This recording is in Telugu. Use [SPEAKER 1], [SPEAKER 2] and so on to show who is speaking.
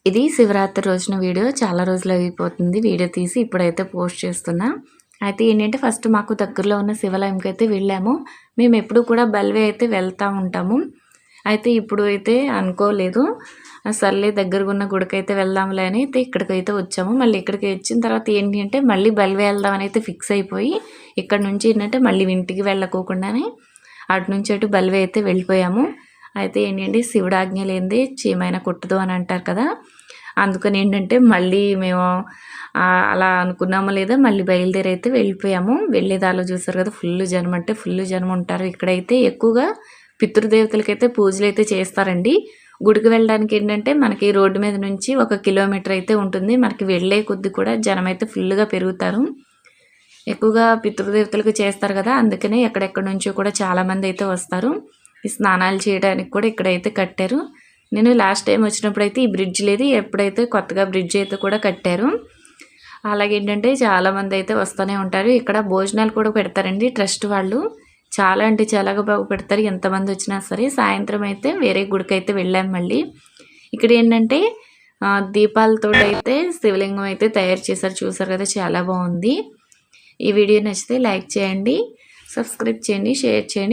[SPEAKER 1] ఇది శివరాత్రి రోజున వీడియో. చాలా రోజులు అయిపోతుంది వీడియో తీసి ఇప్పుడైతే పోస్ట్ చేస్తున్నా. అయితే ఏంటంటే ఫస్ట్ మాకు దగ్గరలో ఉన్న శివాలయంకైతే వెళ్ళాము. మేము ఎప్పుడు కూడా బల్వే అయితే వెళ్తూ ఉంటాము. అయితే ఇప్పుడు అయితే అనుకోలేదు. సర్లే దగ్గరగా ఉన్న గుడికైతే వెళ్దాంలే అని అయితే ఇక్కడికైతే వచ్చాము. మళ్ళీ ఇక్కడికి వచ్చిన తర్వాత ఏంటి అంటే మళ్ళీ బల్వే వెళ్దామని అయితే ఫిక్స్ అయిపోయి ఇక్కడ నుంచి ఏంటంటే మళ్ళీ ఇంటికి వెళ్ళకోకుండానే అటు నుంచి అటు బల్వే అయితే వెళ్ళిపోయాము. అయితే ఏంటంటే శివుడు ఆజ్ఞ లేనిదే చీమైనా కుట్టదు అని అంటారు కదా. అందుకని ఏంటంటే మళ్ళీ మేము అలా అనుకున్నామో లేదా మళ్ళీ బయలుదేరి అయితే వెళ్ళిపోయాము. వెళ్ళేదారిలో చూసారు కదా ఫుల్ జనం అంటే ఫుల్ జనం ఉంటారు. ఇక్కడైతే ఎక్కువగా పితృదేవతలకైతే పూజలు అయితే చేస్తారండి. గుడికి వెళ్ళడానికి ఏంటంటే మనకి రోడ్డు మీద నుంచి 1 కిలోమీటర్ అయితే ఉంటుంది. మనకి వెళ్ళే కొద్ది కూడా జనం అయితే ఫుల్గా పెరుగుతారు. ఎక్కువగా పితృదేవతలకు చేస్తారు కదా, అందుకనే ఎక్కడెక్కడి నుంచో కూడా చాలామంది అయితే వస్తారు. ఈ స్నానాలు చేయడానికి కూడా ఇక్కడైతే కట్టారు. నేను లాస్ట్ టైం వచ్చినప్పుడు అయితే ఈ బ్రిడ్జ్ లేదు, ఎప్పుడైతే కొత్తగా బ్రిడ్జ్ అయితే కూడా కట్టారు. అలాగే ఏంటంటే చాలామంది అయితే వస్తూనే ఉంటారు. ఇక్కడ భోజనాలు కూడా పెడతారండి ట్రస్ట్ వాళ్ళు. చాలా అంటే చాలా బాగా పెడతారు ఎంతమంది వచ్చినా సరే. సాయంత్రం అయితే వేరే గుడికి అయితే వెళ్ళాం మళ్ళీ. ఇక్కడ ఏంటంటే దీపాలతో అయితే శివలింగం అయితే తయారు చేశారు. చూసారు కదా చాలా బాగుంది. ఈ వీడియో నచ్చితే లైక్ చేయండి, సబ్స్క్రైబ్ చేయండి, షేర్ చేయండి.